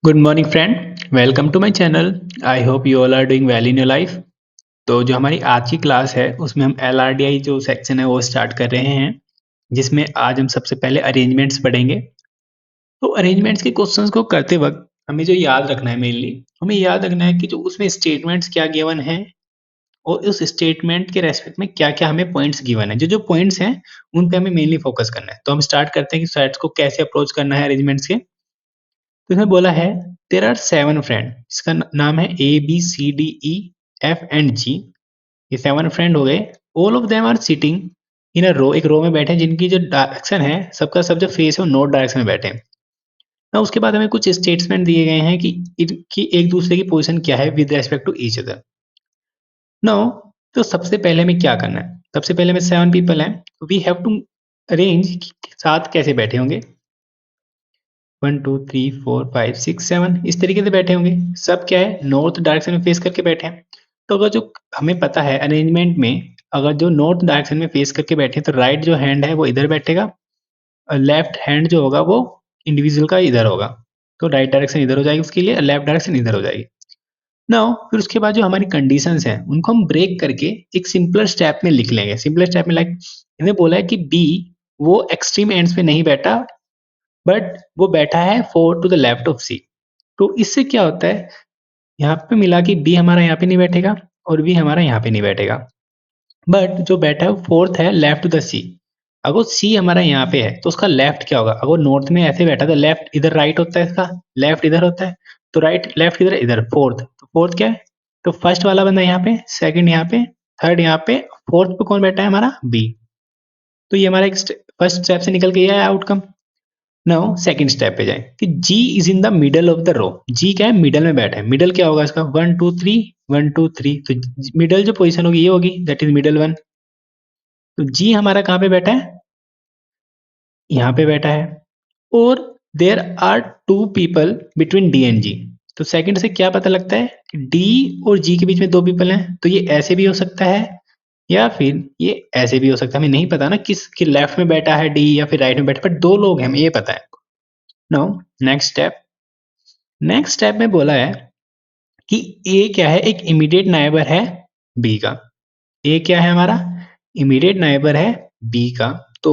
Good morning friend, welcome to my channel. I hope you all are doing well in your life. तो जो हमारी आज की class है उसमें हम एलआरडीआई जो सेक्शन है वो स्टार्ट कर रहे हैं, जिसमें आज हम सबसे पहले अरेंजमेंट्स पढ़ेंगे। तो अरेंजमेंट्स के क्वेश्चंस को करते वक्त हमें जो याद रखना है, मेनली हमें याद रखना है कि जो उसमें स्टेटमेंट्स क्या गिवन है और उस स्टेटमेंट के रेस्पेक्ट में क्या क्या हमें पॉइंट्स गिवन है। जो जो पॉइंट्स हैं उन पे हमें मेनली फोकस करना है। तो हम स्टार्ट करते हैं कि सेट्स को कैसे अप्रोच करना है अरेंजमेंट्स के। तो इसमें बोला है देयर आर 7 फ्रेंड। इसका नाम है A B C D E F and G. ये 7 फ्रेंड हो गए। All of them are sitting in a row, एक रो में बैठे हैं जिनकी जो डायरेक्शन है, सबका सब जो फेस है वो नॉर्थ डायरेक्शन में बैठे हैं। ना उसके बाद हमें कुछ स्टेटमेंट दिए गए हैं कि इनकी एक दूसरे की पोजीशन क्या है with respect to each other. Now तो सबसे पहले हमें क्या करना है, सबसे पहले हमें 7 पीपल हैं, वी हैव टू अरेंज साथ कैसे बैठे होंगे। 1 2 3 4 5 6 7 इस तरीके से बैठे होंगे। सब क्या है, नॉर्थ डायरेक्शन में फेस करके बैठे हैं। तो अगर जो हमें पता है अरेंजमेंट में, अगर जो नॉर्थ डायरेक्शन में फेस करके बैठे हैं तो राइट जो हैंड है वो इधर बैठेगा और लेफ्ट हैंड जो होगा वो इंडिविजुअल का इधर होगा। तो राइट डायरेक्शन इधर हो जाएगी उसके लिए, लेफ्ट डायरेक्शन इधर हो जाएगी। नाउ फिर उसके बाद जो हमारी कंडीशंस हैं उनको हम ब्रेक करके एक सिंपलर स्टेप में लिख लेंगे। सिंपलर स्टेप में लाइक इन्हें बोला है कि बी वो एक्सट्रीम एंड्स पे नहीं बैठा, बट वो बैठा है 4 टू द लेफ्ट ऑफ सी। तो इससे क्या होता है, यहाँ पे मिला कि बी हमारा यहाँ पे नहीं बैठेगा और बी हमारा यहाँ पे नहीं बैठेगा, बट जो बैठा है फोर्थ है लेफ्ट टू द सी। अगर सी हमारा यहाँ पे है तो उसका लेफ्ट क्या होगा, अगर नॉर्थ में ऐसे बैठा तो लेफ्ट इधर राइट होता है, इसका लेफ्ट इधर होता है। तो राइट लेफ्ट इधर इधर फोर्थ, तो फोर्थ क्या है, तो फर्स्ट वाला बंदा यहाँ पे, सेकंड यहाँ पे, थर्ड यहाँ पे, फोर्थ पे कौन बैठा है हमारा बी। तो ये हमारा एक फर्स्ट स्टेप से निकल के ये आया आउटकम। नाउ सेकंड स्टेप पे जाएं कि G is in the middle of the row. G क्या है, मिडल में बैठा है। मिडल क्या होगा इसका, 1 2 3 1 2 3। तो मिडल जो पोजीशन होगी ये होगी, दैट इज मिडल वन। तो जी हमारा कहाँ पे बैठा है, यहाँ पे बैठा है। और there are 2 people between D and G. तो सेकंड से क्या पता लगता है कि डी और जी के बीच में 2 पीपल हैं, तो ये ऐसे भी हो सकता है या फिर ये ऐसे भी हो सकता है। हमें नहीं पता ना किस के लेफ्ट में बैठा है डी या फिर राइट में बैठा है, बट 2 लोग हैं हमें ये पता है। Now next step, next step में बोला है कि ए क्या है, एक इमीडिएट नाइबर है बी का। ए क्या है हमारा, इमीडिएट नाइबर है बी का। तो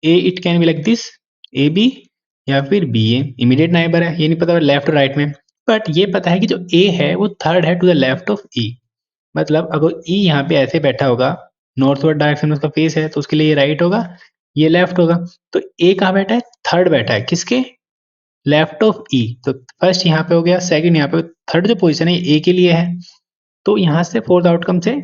A it can be like this, A B या फिर बी ए। इमीडिएट नाइबर है, ये नहीं पता लेफ्ट और राइट में, बट ये पता है कि जो ए है वो थर्ड है टू द लेफ्ट ऑफ ई। मतलब अगर ई यहाँ पे ऐसे बैठा होगा, नॉर्थवर्ड डायरेक्शन में उसका फेस है, तो उसके लिए ये राइट होगा, ये लेफ्ट होगा। तो ए कहाँ बैठा है, थर्ड बैठा है किसके, लेफ्ट ऑफ ई। तो फर्स्ट यहाँ पे हो गया, सेकंड यहाँ पे, थर्ड जो पोजीशन है ए के लिए है। तो यहाँ से फोर्थ आउटकम से,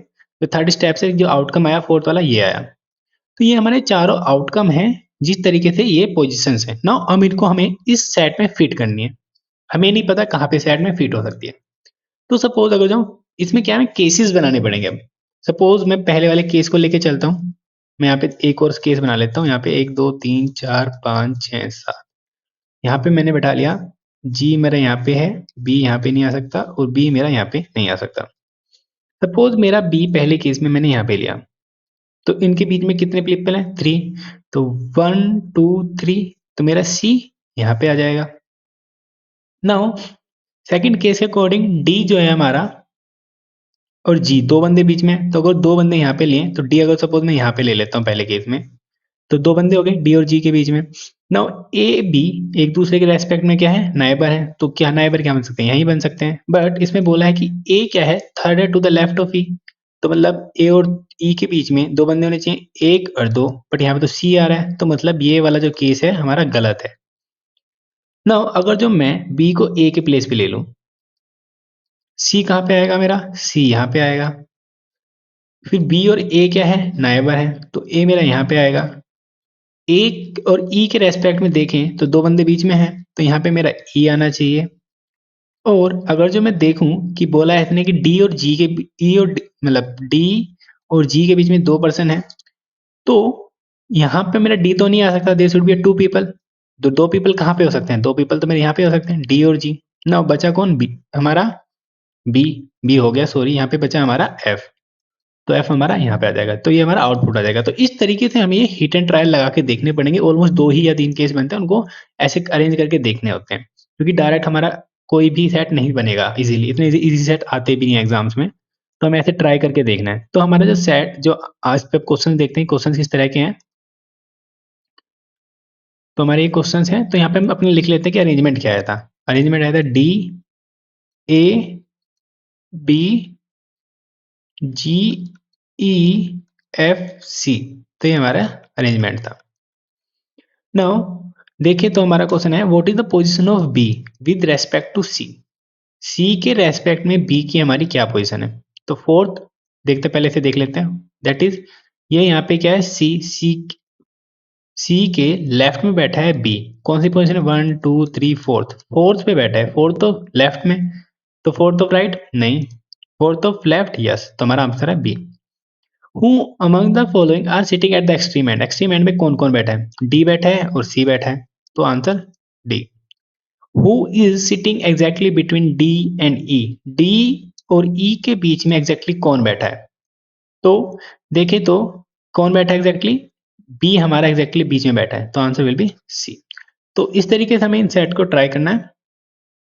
जो थर्ड स्टेप से जो आउटकम आया फोर्थ वाला ये आया। तो ये हमारे चारों आउटकम हैं जिस तरीके से ये पोजीशंस हैं। नाउ हम इनको हमें इस सेट में फिट करनी है। हमें नहीं पता कहाँ पे सेट में फिट हो सकती है। तो सपोज अगर जाऊँ, इसमें क्या है, केसेस बनाने पड़ेंगे अब। सपोज मैं पहले वाले केस को लेके चलता हूँ। मैं यहाँ पे एक और केस बना लेता हूँ। यहाँ पे 1 2 3 4 5 6 7, यहाँ पे मैंने बैठा लिया जी मेरा यहाँ पे है, बी यहाँ पे नहीं आ सकता और बी मेरा यहाँ पे नहीं आ सकता। सपोज मेरा बी पहले केस में मैंने यहाँ पे लिया, तो इनके बीच में कितने पीपल हैं, 3। तो 1 2 3, तो मेरा सी यहाँ पे आ जाएगा। नाउ सेकंड केस के अकॉर्डिंग डी जो है हमारा और जी, 2 बंदे बीच में हैं। तो अगर 2 बंदे यहाँ पे लिए तो डी अगर सपोज मैं यहाँ पे ले लेता हूँ पहले केस में, तो 2 बंदे हो गए डी और जी के बीच में। नाउ ए बी एक दूसरे के रेस्पेक्ट में क्या है, नाइबर है। तो क्या नाइबर क्या बन सकते हैं, यही बन सकते हैं। बट इसमें बोला है कि ए क्या है, थर्ड है टू द लेफ्ट ऑफ ई। तो मतलब ए और ई के बीच में 2 बंदे होने चाहिए, 1 और 2, बट यहाँ पे तो सी आ रहा है। तो मतलब ये वाला जो केस है हमारा गलत है। नाउ अगर जो मैं बी को ए के प्लेस पे ले लूं, सी कहाँ पे आएगा मेरा, सी यहाँ पे आएगा। फिर बी और ए क्या है, नाइबर है, तो ए मेरा यहाँ पे आएगा। ए और ई के रेस्पेक्ट में देखें तो 2 बंदे बीच में हैं, तो यहाँ पे मेरा ई आना चाहिए। और अगर जो मैं देखूं कि बोला है इसने कि डी और जी के, ई और मतलब डी और जी के बीच में 2 पर्सन है, तो यहाँ पे मेरा डी तो नहीं आ सकता, देयर शुड बी 2 पीपल। तो 2 पीपल कहाँ पे हो सकते हैं, 2 पीपल तो मेरे यहाँ पे हो सकते हैं, डी और जी। ना बचा कौन, बी हमारा, बी, बी हो गया, सॉरी, यहाँ पे बचा हमारा एफ। तो एफ हमारा यहाँ पे आ जाएगा, तो ये हमारा आउटपुट आ जाएगा। तो इस तरीके से हमें ये हिट एंड ट्रायल लगा के देखने पड़ेंगे। ऑलमोस्ट 2 ही या 3 केस बनते हैं, उनको ऐसे अरेंज करके देखने होते हैं। क्योंकि डायरेक्ट हमारा कोई भी सेट नहीं बनेगा इजीली, इतने इजी सेट आते भी नहीं एग्जाम्स में, तो हमें ऐसे ट्राई करके देखना है। तो हमारा जो सेट जो आज पे क्वेश्चन देखते हैं, क्वेश्चन किस तरह के हैं। तो हमारे ये क्वेश्चंस हैं, तो यहाँ पे हम अपने लिख लेते हैं कि अरेंजमेंट क्या आया था। अरेंजमेंट आया था D A B G E F C, तो ये हमारा अरेंजमेंट था। नाउ देखिए, तो हमारा क्वेश्चन है what is the position of B with respect to C. C के रेस्पेक्ट में बी की हमारी क्या पोजीशन है। तो फोर्थ देखते पहले से देख लेते हैं, दैट इज ये यहाँ पे क्या है, सी सी सी के लेफ्ट में बैठा है बी। कौन सी पोजीशन है, 1 2 3 फोर्थ, फोर्थ पे बैठा है, फोर्थ तो लेफ्ट में, तो फोर्थ ऑफ राइट नहीं, फोर्थ ऑफ लेफ्ट यस, तो हमारा आंसर है B. Who among the following are sitting at the extreme end, extreme end में कौन कौन बैठा है, डी बैठा है और सी बैठा है, तो answer D. Who is sitting exactly between D and E, D और ई के बीच में एग्जैक्टली कौन बैठा है। तो देखें तो कौन बैठा है एग्जैक्टली, बी हमारा एग्जैक्टली बीच में बैठा है, तो आंसर विल बी सी। तो इस तरीके से हमें इन सेट को ट्राई करना है।